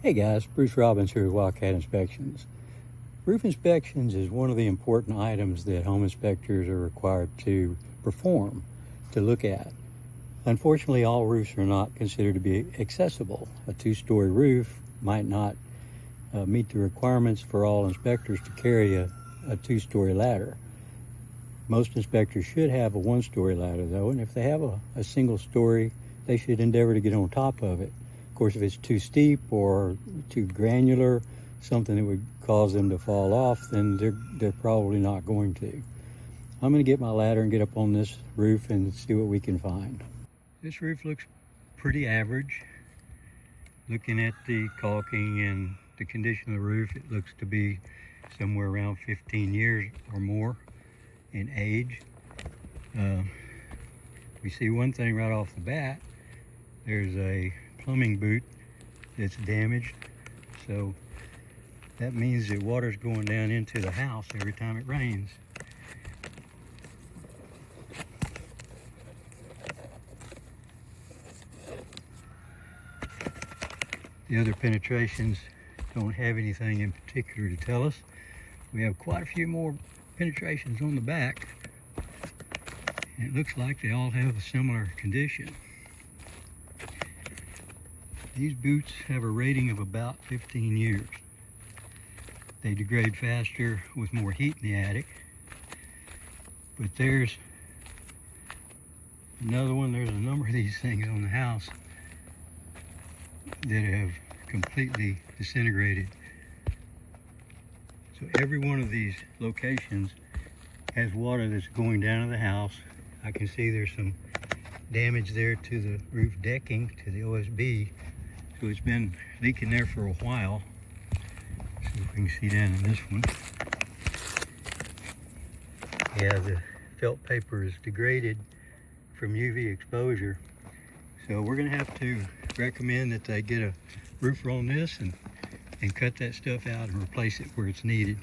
Hey guys, Bruce Robbins here with Wildcat Inspections. Roof inspections is one of the important items that home inspectors are required to perform, to look at. Unfortunately, all roofs are not considered to be accessible. A two-story roof might not meet the requirements for all inspectors to carry a two-story ladder. Most inspectors should have a one-story ladder though, and if they have a single story, they should endeavor to get on top of it. Of course, if it's too steep or too granular, something that would cause them to fall off, then they're probably not going to. I'm going to get my ladder and get up on this roof and see what we can find. This roof looks pretty average. Looking at the caulking and the condition of the roof, it looks to be somewhere around 15 years or more in age. We see one thing right off the bat. There's a plumbing boot that's damaged, so that means that water's going down into the house every time it rains. The other penetrations don't have anything in particular to tell us. We have quite a few more penetrations on the back, and it looks like they all have a similar condition. These boots have a rating of about 15 years. They degrade faster with more heat in the attic. But there's another one. There's a number of these things on the house that have completely disintegrated. So every one of these locations has water that's going down to the house. I can see there's some damage there to the roof decking, to the OSB. So it's been leaking there for a while. See if we can see down in this one. Yeah, the felt paper is degraded from UV exposure. So we're gonna have to recommend that they get a roofer on this and cut that stuff out and replace it where it's needed.